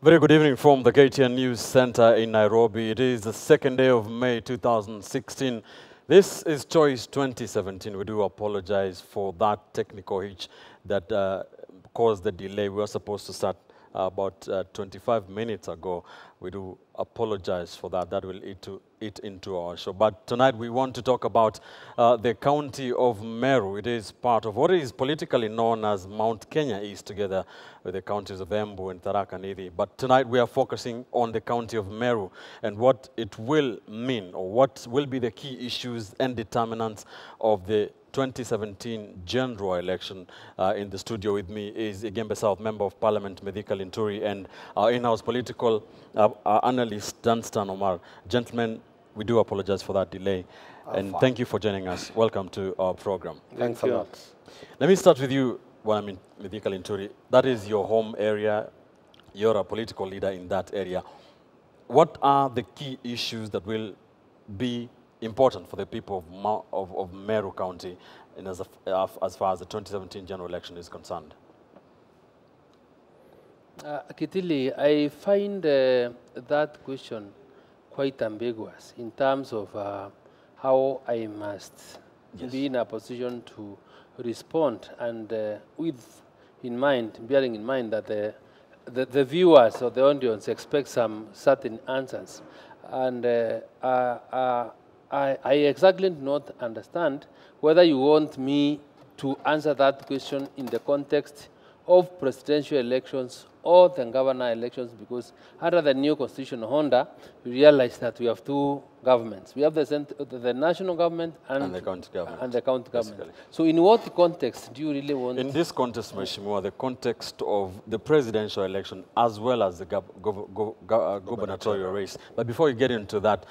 Very good evening from the KTN News Center in Nairobi. It is the second day of May 2016. This is Choice 2017. We do apologize for that technical hitch that caused the delay. We were supposed to start about 25 minutes ago. We do apologize for that. That will eat into our show. But tonight we want to talk about the county of Meru. It is part of what is politically known as Mount Kenya East, together with the counties of Embu and Tharaka Nithi. But tonight we are focusing on the county of Meru and what it will mean, or what will be the key issues and determinants of the 2017 general election. In the studio with me is Igembe South Member of Parliament Mithika Linturi and our in-house political analyst Danston Omari. Gentlemen, we do apologize for that delay, and thank you for joining us. Welcome to our program. Thanks a lot. Let me start with you, Mithika Linturi. That is your home area. You're a political leader in that area. What are the key issues that will be important for the people of Meru County and as far as the 2017 general election is concerned? Kitili, I find that question quite ambiguous in terms of how I must be in a position to respond, and bearing in mind that the viewers or the audience expect some certain answers. And I exactly do not understand whether you want me to answer that question in the context of presidential elections or the governor elections, because under the new constitution Honda, we realize that we have two governments. We have the national government and the county government. So in what context do you really want? In this context, Mheshimiwa, the context of the presidential election as well as the gubernatorial race. But before you get into that,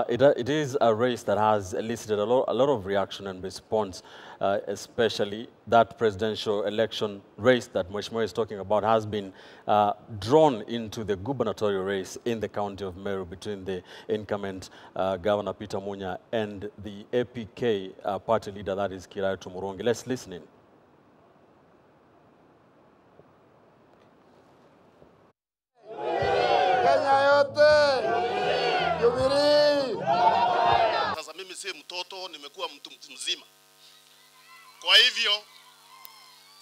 it is a race that has elicited a lot of reaction and response, especially that presidential election race that Mheshimiwa is talking about has been drawn into the gubernatorial race in the county of Meru between the incumbent Governor Peter Munya and the APK party leader, that is Kirai Tumurongi. Let's listen in. Sasa mimi si mtoto, nimekuwa mtu mzima. Kwa hivyo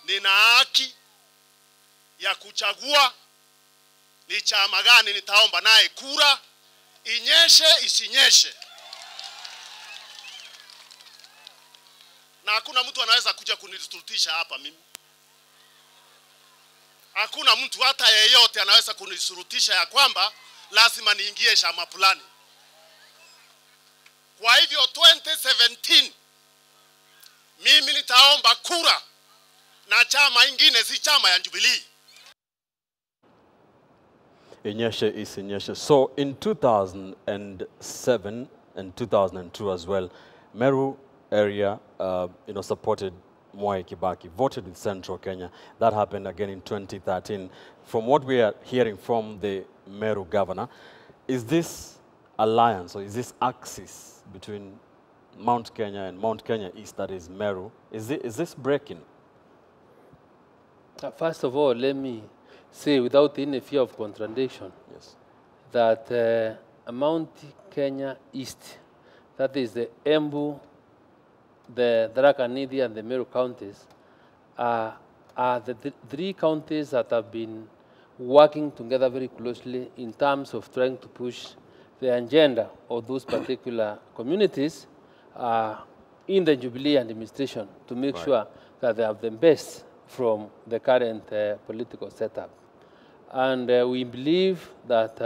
nina haki ya kuchagua ni chama gani nitaomba naye kura, inyeshe isinyeshe. Na hakuna mtu anaweza kuja kunisurutisha hapa mimi. Hakuna mtu hata yeyote anaweza kunisurutisha ya kwamba lazima niingie chama fulani. Kwa hivyo 2017 mimi nitaomba kura na chama ingine, si chama ya Jubilee. Inyeshe isinyeshe. So in 2007 and 2002 as well, Meru area supported Mwai Kibaki, voted with Central Kenya. That happened again in 2013. From what we are hearing from the Meru governor, is this alliance, or is this axis between Mount Kenya and Mount Kenya East, that is Meru, is this breaking? First of all, let me say, without any fear of contradiction, that Mount Kenya East, that is the Embu, the Tharaka Nithi, and the Meru counties, are the three counties that have been working together very closely in terms of trying to push the agenda of those particular communities in the Jubilee administration to make sure that they have the best from the current political setup. And we believe that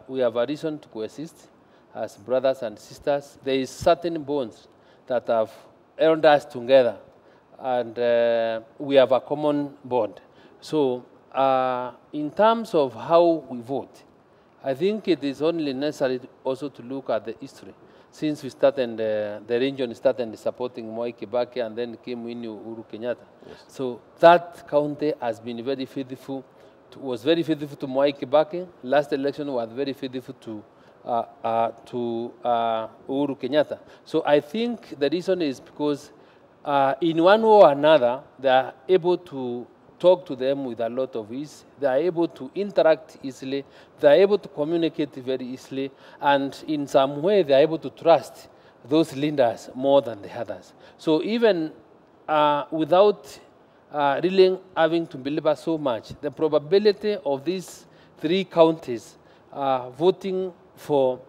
we have a reason to coexist as brothers and sisters. There is certain bonds that have held us together, and we have a common bond. So in terms of how we vote, I think it is only necessary also to look at the history. Since we started, the region started supporting Mwai Kibaki, and then came in Uhuru Kenyatta. So that county has been very faithful, was very faithful to Mwai Kibaki. Last election was very faithful to Uhuru Kenyatta. So I think the reason is because in one way or another, they are able to talk to them with a lot of ease. They are able to interact easily. They are able to communicate very easily. And in some way, they are able to trust those leaders more than the others. So even without really having to deliver so much, the probability of these 3 counties voting for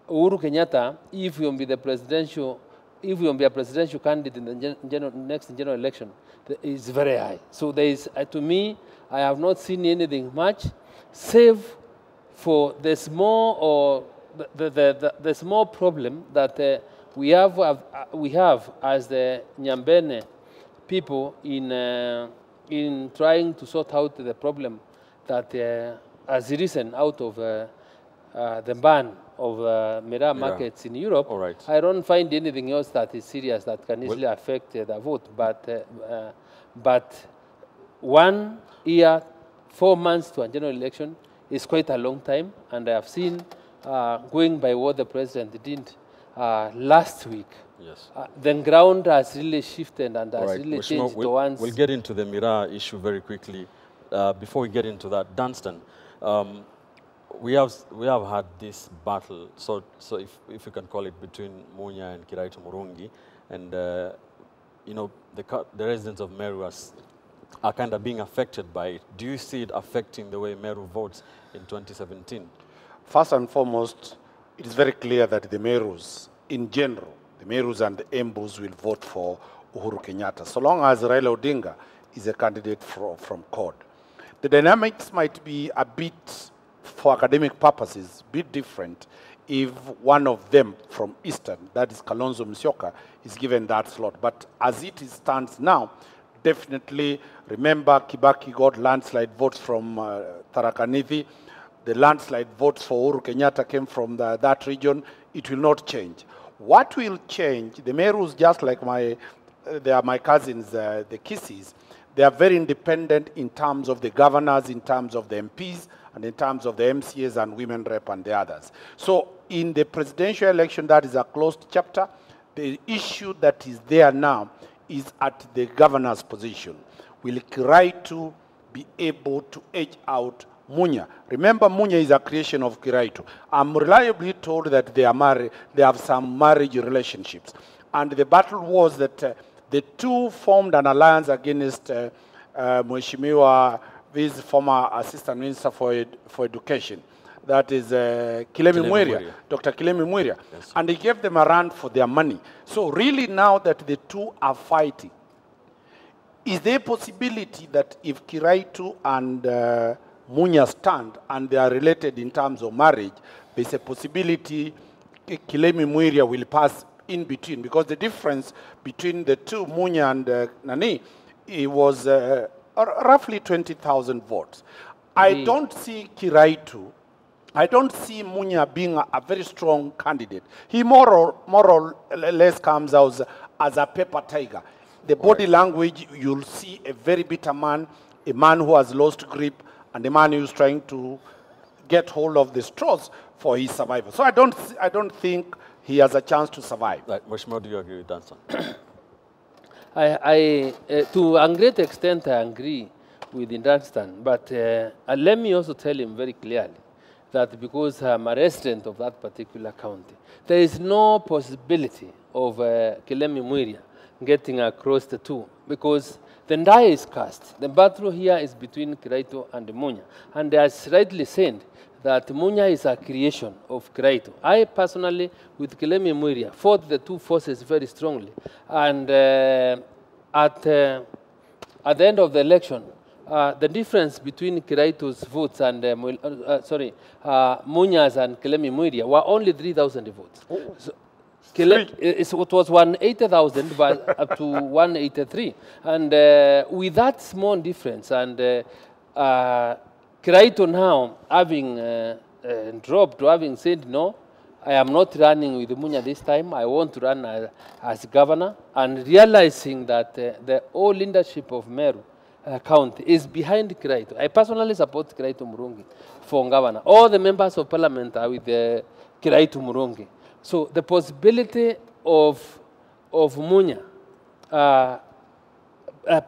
Uhuru Kenyatta, if he will be the presidential, if he will be a presidential candidate in the next general election, is very high. So there is, to me, I have not seen anything much, save for the small or the small problem that we have as the Nyambene people in trying to sort out the problem that has arisen out of the ban of Meru markets in Europe. All right. I don't find anything else that is serious that can easily affect the vote. But 1 year, 4 months to a general election is quite a long time, and I have seen, going by what the president did last week, yes, the ground has really shifted and has right. really changed towards... We'll get into the Meru issue very quickly. Before we get into that, Danston, we have had this battle, so if you can call it, between Munya and Kiraitu Murungi, and you know, the residents of Meru are kind of being affected by it. Do you see it affecting the way Meru votes in 2017? First and foremost, it is very clear that the Merus, in general, the Merus and the Embus will vote for Uhuru Kenyatta, so long as Raila Odinga is a candidate from CORD. The dynamics might be a bit, for academic purposes, a bit different if one of them from Eastern, that is Kalonzo Musyoka, is given that slot. But as it stands now, definitely, remember Kibaki got landslide votes from Tharaka Nithi. The landslide votes for Uhuru Kenyatta came from that region. It will not change. What will change, the Merus, just like they are my cousins, the Kissis, they are very independent in terms of the governors, in terms of the MPs, and in terms of the MCAs and women rep and the others. So in the presidential election, that is a closed chapter. The issue that is there now is at the governor's position. Will Kiraitu be able to edge out Munya? Remember, Munya is a creation of Kiraitu. I'm reliably told that they are married, they have some marriage relationships. And the battle was that the two formed an alliance against Mheshimiwa, his former assistant minister for education. That is Kilemi Mwiria, Dr. Kilemi Mwiria. Yes. And he gave them a run for their money. So really now that the two are fighting, is there a possibility that if Kiraitu and Munya stand and they are related in terms of marriage, there's a possibility Kilemi Mwiria will pass in between? Because the difference between the two, Munya and Nani, it was roughly 20,000 votes. I don't see Kiraitu, I don't see Munya being a very strong candidate. He more or less comes out as a paper tiger. The body language, you'll see a very bitter man, a man who has lost grip, and a man who's trying to get hold of the straws for his survival. So I don't think he has a chance to survive. Right. Mheshimiwa, do you agree with Danston? To a great extent, I agree with Danston, but let me also tell him very clearly that because I'm a resident of that particular county, there is no possibility of Kilemi Mwiria getting across the two, because the die is cast. The battle here is between Kiraitu and Munya. And as rightly said, that Munya is a creation of Kiraitu. I personally, with Kilemi Mwiria, fought the two forces very strongly. And at the end of the election, the difference between Kiraitu's votes and, Munya's and Kilemi Mwiria were only 3,000 votes. Oh. So, it was 180,000 up to 183. And with that small difference, and Kiraitu now having dropped, or having said, no, I am not running with Munya this time, I want to run as governor, and realizing that the whole leadership of Meru County is behind Kiraitu. I personally support Kiraitu Murungi for governor. All the members of parliament are with Kiraitu Murungi. So the possibility of Munya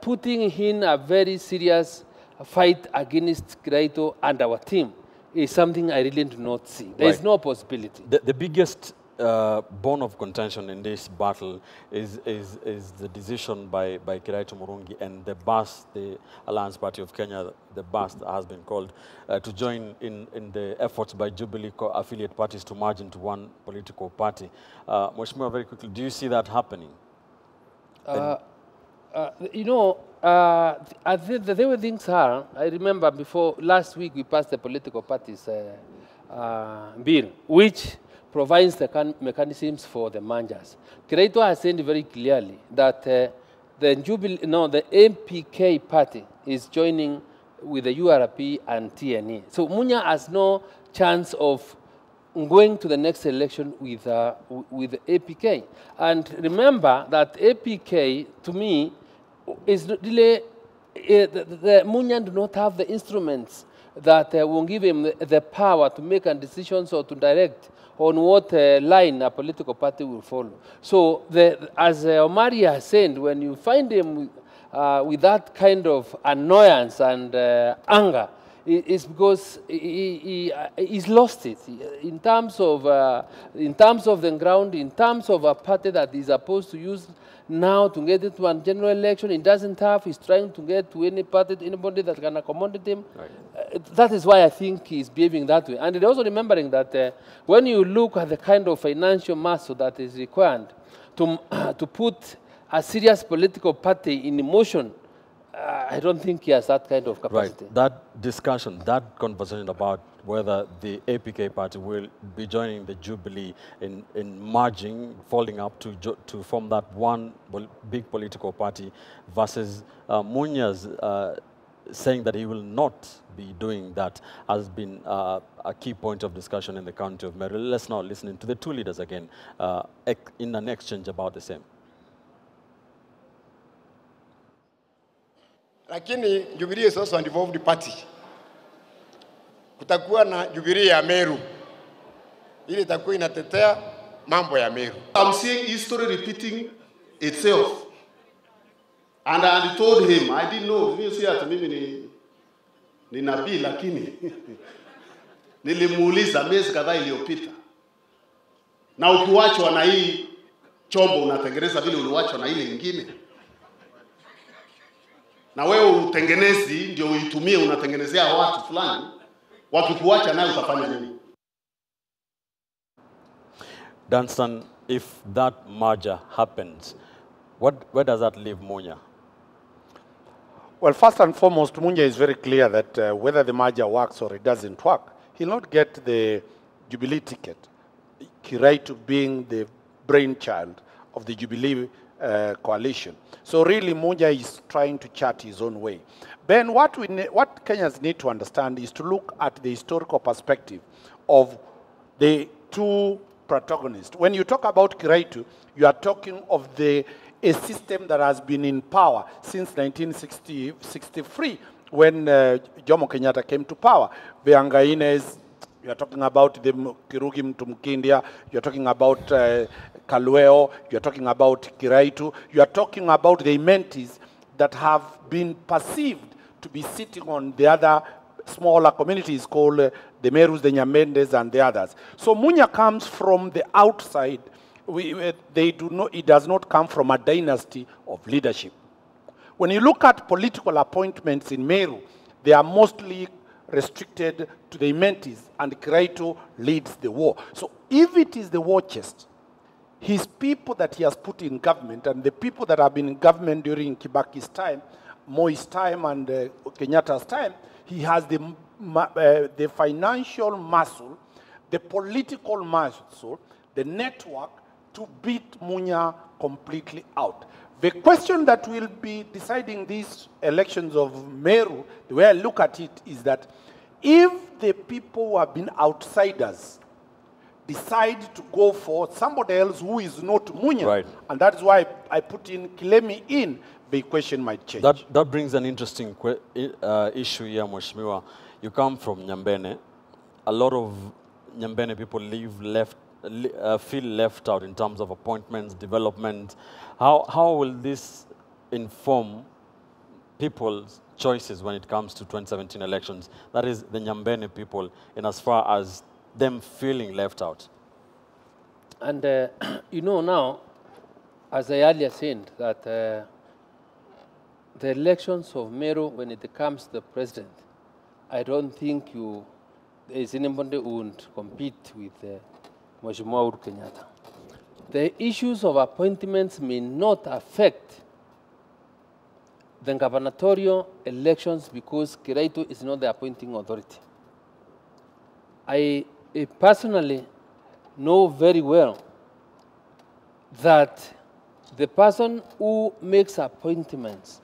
putting in a very serious fight against Kiraito and our team is something I really do not see. There is no possibility. The biggest bone of contention in this battle is the decision by Kiraito Murungi and the BAS, the Alliance Party of Kenya, the BAS has been called, to join in the efforts by Jubilee affiliate parties to merge into one political party. Mheshimiwa, very quickly, do you see that happening? You know, the way things are, I remember before last week we passed the political parties bill, which provides the mechanisms for the mergers. Kiraito has said very clearly that the MPK party is joining with the URP and TNE. So Munya has no chance of going to the next election with APK. And remember that APK, to me, is really, the Munya do not have the instruments that will give him the power to make decisions or to direct on what line a political party will follow. So, as Omari has said, when you find him with that kind of annoyance and anger, it's because he's lost it in terms of the ground, in terms of a party that he's supposed to use now to get into a general election. He doesn't have. He's trying to get to any party, anybody that can accommodate him. Right. That is why I think he's behaving that way. And also remembering that when you look at the kind of financial muscle that is required to put a serious political party in motion, I don't think he has that kind of capacity. Right. That discussion, that conversation about whether the APK party will be joining the Jubilee in merging, folding up to form that one big political party versus Munya's saying that he will not be doing that has been a key point of discussion in the county of Meru. Let's now listen to the two leaders again in an exchange about the same. Lakini Jubilee is also involved the party. Kutakuwa na Jubilee ya Meru. Ile itakuwa inatetea mambo ya Meru. I'm seeing history repeating itself. And I told him, I didn't know, mimi si ati mimi ni nabii lakini nilimuuliza miezi kadhaa iliyopita. Na ukiwachwa na hii chombo unatengeneza vile uliwachwa na ile nyingine. Na wewe utengenezi ndio uitumie unatengenezea watu fulani, wakikuacha nayo utafanya nini? Danston, if that merger happens, where does that leave Munya? Well, first and foremost, Munya is very clear that whether the merger works or it doesn't work, he'll not get the Jubilee ticket. Kiraito being the brainchild of the Jubilee coalition. So really, Munya is trying to chart his own way. Ben, what Kenyans need to understand is to look at the historical perspective of the two protagonists. When you talk about Kiraito, you are talking of a system that has been in power since 1963, when Jomo Kenyatta came to power. Veangaines, you are talking about the Kirugi Mtumkindia, you are talking about Kalueo, you are talking about Kiraito, you are talking about the Imentis that have been perceived to be sitting on the other smaller communities called the Merus, the Nyamendes, and the others. So Munya comes from the outside. It does not come from a dynasty of leadership. When you look at political appointments in Meru, they are mostly restricted to the Imentis, and Kiraito leads the war. So if it is the war chest, his people that he has put in government, and the people that have been in government during Kibaki's time, Moi's time, and Kenyatta's time, he has the financial muscle, the political muscle, the network to beat Munya completely out. The question that will be deciding these elections of Meru, the way I look at it is that if the people who have been outsiders decide to go for somebody else who is not Munya, right, and that is why I put in Kilemi in, the equation might change. That brings an interesting issue here, Mheshimiwa. You come from Nyambene. A lot of Nyambene people feel left out in terms of appointments, development. How will this inform people's choices when it comes to 2017 elections. That is the Nyambene people, in as far as them feeling left out. And you know now, as I earlier said, that the elections of Meru, when it comes to the president, I don't think there is anybody who would compete with Mheshimiwa Uhuru Kenyatta. The issues of appointments may not affect the gubernatorial elections because Kiraitu is not the appointing authority. I personally know very well that the person who makes appointments,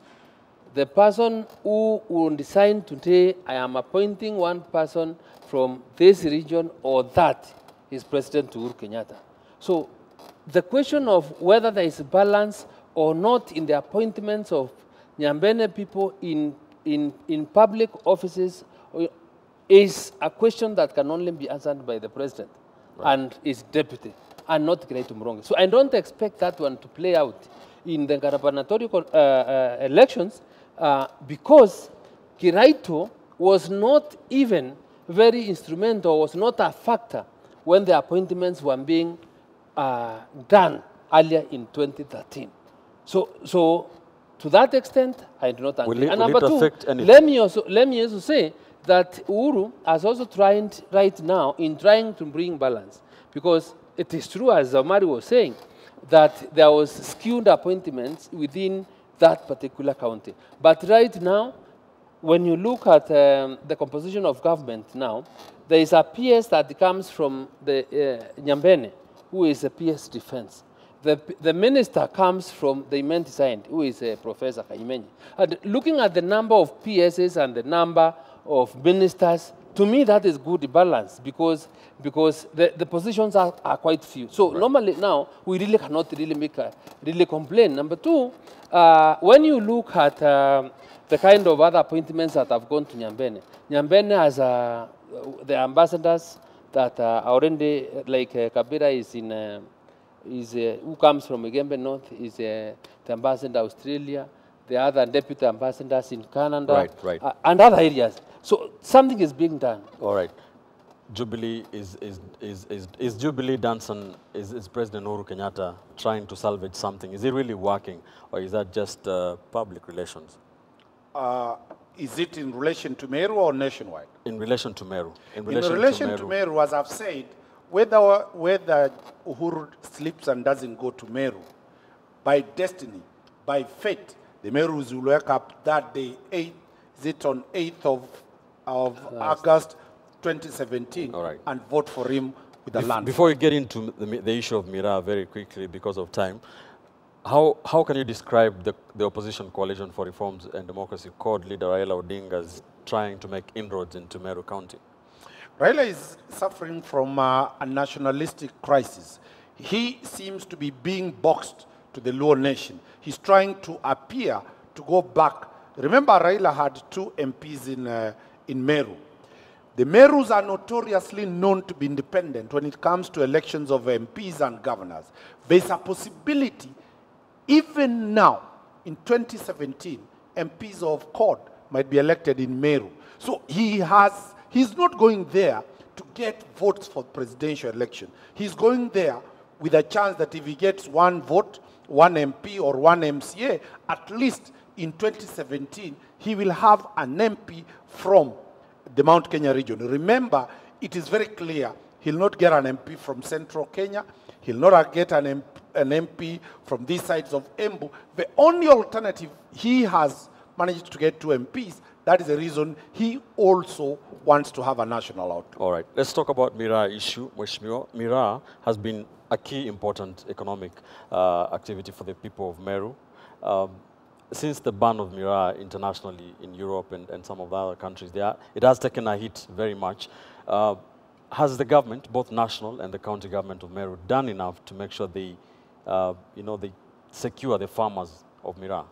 the person who will decide today, I am appointing one person from this region or that, is President Uhuru Kenyatta. So the question of whether there is balance or not in the appointments of Nyambene people in public offices is a question that can only be answered by the president and his deputy, and not Kiraitu Muronge. So I don't expect that one to play out in the gubernatorial elections because Kiraitu was not even very instrumental, was not a factor when the appointments were being done earlier in 2013. So to that extent, I do not agree. And number two, let me also say that Uhuru has also tried right now in trying to bring balance, because it is true, as Omari was saying, that there was skewed appointments within that particular county. But right now, when you look at the composition of government now, there is a PS that comes from the Nyambene, who is a PS defense. The minister comes from the Imenti side, who is Professor Kaimenyi. And looking at the number of PSs and the number of ministers, to me that is good balance because the positions are quite few. So normally now, we really cannot really complain. Number two, when you look at the kind of other appointments that have gone to Nyambene, Nyambene has the ambassadors that are already, like Kabira is in, who comes from Igembe North, is the ambassador in Australia, the other deputy ambassadors in Canada, and other areas. So something is being done. All right. Jubilee is Jubilee Danston, is President Uhuru Kenyatta trying to salvage something? Is it really working, or is that just public relations? Is it in relation to Meru or nationwide? In relation to Meru. In relation to Meru, as I've said, whether Uhuru sleeps and doesn't go to Meru, by destiny, by fate, the Merus will wake up that day, is it on 8th of August 2017, and vote for him with the land. Before we get into the issue of Mira very quickly because of time, how can you describe the opposition coalition for reforms and democracy called leader Raila Odinga as trying to make inroads into Meru County? Raila is suffering from a nationalistic crisis. He seems to be being boxed to the Luo nation. He's trying to appear to go back. Remember, Raila had 2 MPs in Meru. The Merus are notoriously known to be independent when it comes to elections of MPs and governors. There's a possibility, even now, in 2017, MPs of CORD might be elected in Meru. So he's not going there to get votes for presidential election. He's going there with a chance that if he gets 1 vote, 1 MP or 1 MCA, at least in 2017, he will have an MP from the Mount Kenya region. Remember, it is very clear he'll not get an MP from central Kenya. He'll not get an MP from these sides of Embu. The only alternative, he has managed to get 2 MPs. That is the reason he also wants to have a national outcome. All right, let's talk about Mira issue. Mira has been a key important economic activity for the people of Meru. Since the ban of Mira internationally in Europe and some of the other countries, it has taken a hit very much. Has the government, both national and the county government of Meru, done enough to make sure they, they secure the farmers of Mira?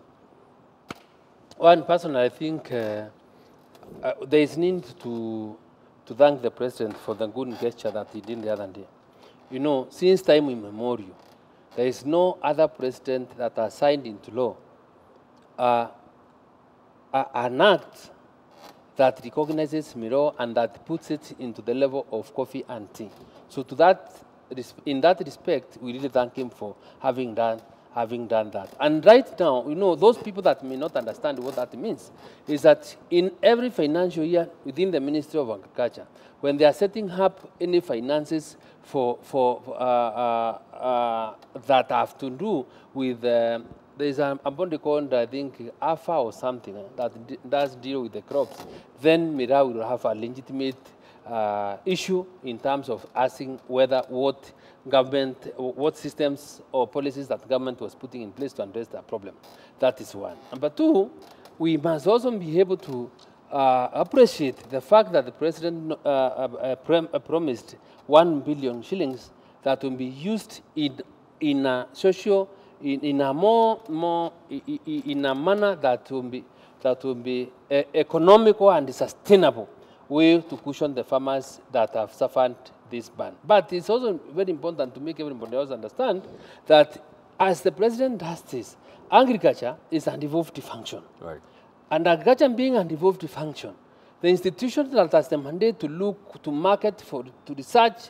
One person, I think there is need to thank the president for the good gesture that he did the other day. You know, since time immemorial, there is no other president that has signed into law an act that recognizes Meru and that puts it into the level of coffee and tea. So to that, in that respect, we really thank him for having done that. And right now, you know, those people that may not understand what that means is that in every financial year within the Ministry of Agriculture, when they are setting up any finances that have to do with, there's a body called, I think, AFA or something that does deal with the crops, then Meru will have a legitimate issue in terms of asking whether what systems or policies that government was putting in place to address that problem. That is one. Number two, we must also be able to appreciate the fact that the president promised 1 billion shillings that will be used in a social, in a manner that will be economical and sustainable way to cushion the farmers that have suffered this ban. But it's also very important to make everybody else understand that as the president does this, agriculture is a devolved function. Right. And agriculture being a devolved function, the institution that has the mandate to look to market, to research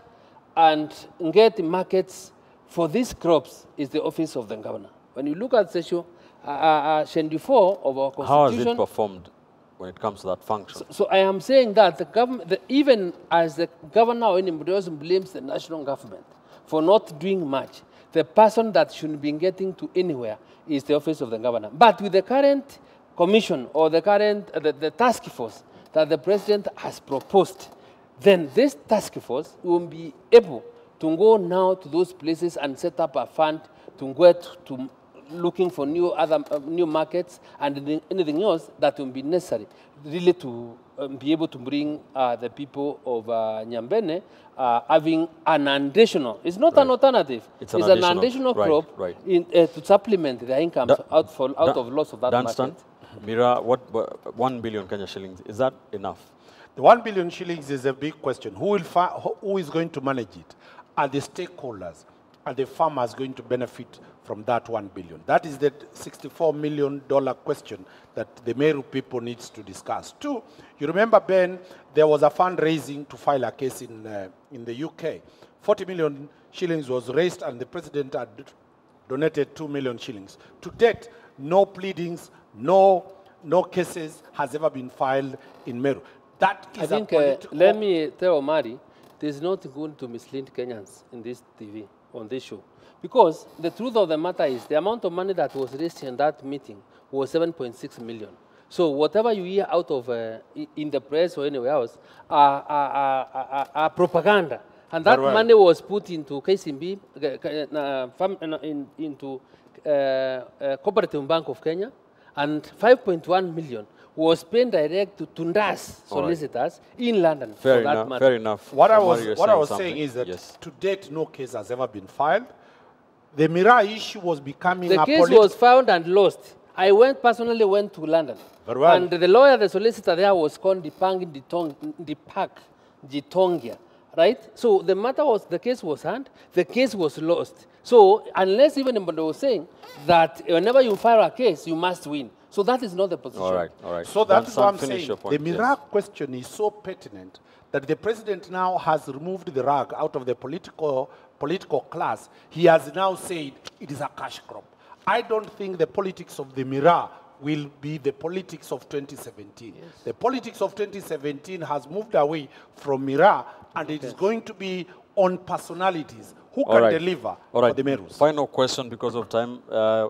and get markets for these crops is the office of the governor. When you look at Section 24 of our constitution... How has it performed when it comes to that function? So I am saying that the government, even as the governor or anybody else blames the national government for not doing much, the person that shouldn't be getting to anywhere is the office of the governor. But with the current commission or the current the task force that the president has proposed, then this task force will be able to go now to those places and set up a fund to go to looking for new markets and anything else that will be necessary, really to be able to bring the people of Nyambene having an additional, it's not an alternative, it's an additional crop to supplement their incomes out of loss of that Danston, market. Mira, what 1 billion Kenya shillings, is that enough? The 1 billion shillings is a big question. Who is going to manage it? Are the stakeholders, are the farmers going to benefit from that 1 billion? That is the $64 million question that the Meru people needs to discuss. Two, you remember, Ben, there was a fundraising to file a case in the UK. 40 million shillings was raised and the president had donated 2 million shillings. To date, no pleadings, no cases has ever been filed in Meru. That is I think, let me tell Omari, there's not going to mislead Kenyans in this TV, on this show. Because the truth of the matter is the amount of money that was raised in that meeting was 7.6 million. So whatever you hear out of in the press or anywhere else are propaganda. And that money was put into KCB, into Cooperative Bank of Kenya, and 5.1 million was paid direct to Tundas solicitors in London. Fair enough. What I was saying is that to date, no case has ever been filed. The Mira issue was becoming the case was found and lost. I personally went to London. Very well. And the lawyer, the solicitor there was called Dipak Jitongia, right? So the matter was, the case was handled, the case was lost. So unless even anybody was saying that whenever you file a case, you must win. So that is not the position. All right. So that's what I'm saying. The Mira question is so pertinent that the president now has removed the rug out of the political class. He has now said it is a cash crop. I don't think the politics of the Mira will be the politics of 2017. Yes. The politics of 2017 has moved away from Mira, and it is going to be on personalities who can deliver for the Merus. Final question because of time.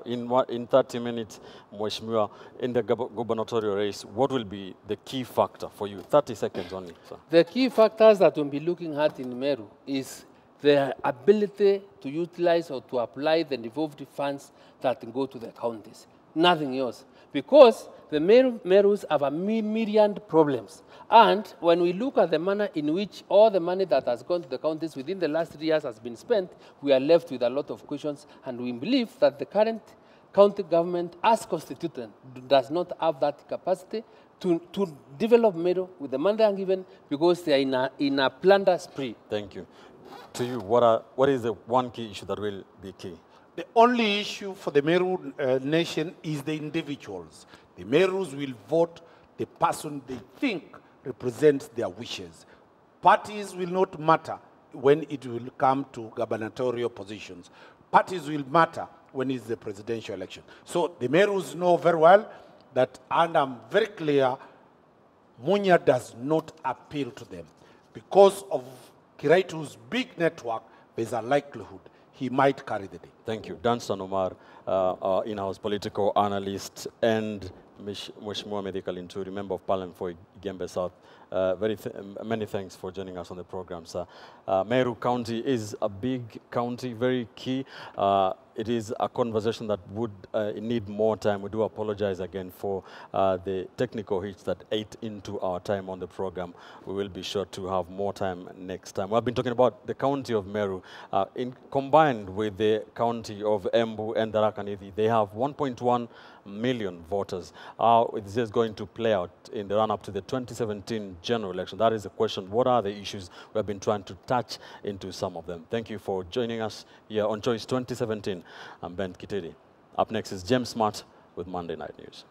In 30 minutes, Mheshimiwa, in the gubernatorial race, what will be the key factor for you? 30 seconds only, sir. The key factors that we'll be looking at in Meru is the ability to utilize or to apply the devolved funds that go to the counties. Nothing else. Because the Merus have a myriad problems. And when we look at the manner in which all the money that has gone to the counties within the last 3 years has been spent, we are left with a lot of questions. And we believe that the current county government, as constituted, does not have that capacity to develop Meru with the money they are given because they are in a plunder spree. Thank you. To you, what is the one key issue that will be key? The only issue for the Meru nation is the individuals. The Merus will vote the person they think represents their wishes. Parties will not matter when it will come to gubernatorial positions. Parties will matter when it's the presidential election. So the Merus know very well that, and I'm very clear, Munya does not appeal to them. Because of Kiraitu's big network, there's a likelihood he might carry the day. Thank you. Danston Omar, in-house political analyst, and Mheshimiwa Mithika Linturi, Member of Parliament for Igembe South. Many thanks for joining us on the program, sir. Meru County is a big county, very key. It is a conversation that would need more time. We do apologize again for the technical hitch that ate into our time on the program. We will be sure to have more time next time. We've been talking about the county of Meru. Combined with the county of Embu and Tharaka Nithi, they have 1.1 million voters. How is this going to play out in the run-up to the 2017 general election? That is the question. What are the issues? We have been trying to touch into some of them. Thank you for joining us here on Choice 2017. I'm Ben Kiteri. Up next is James Smart with Monday Night News.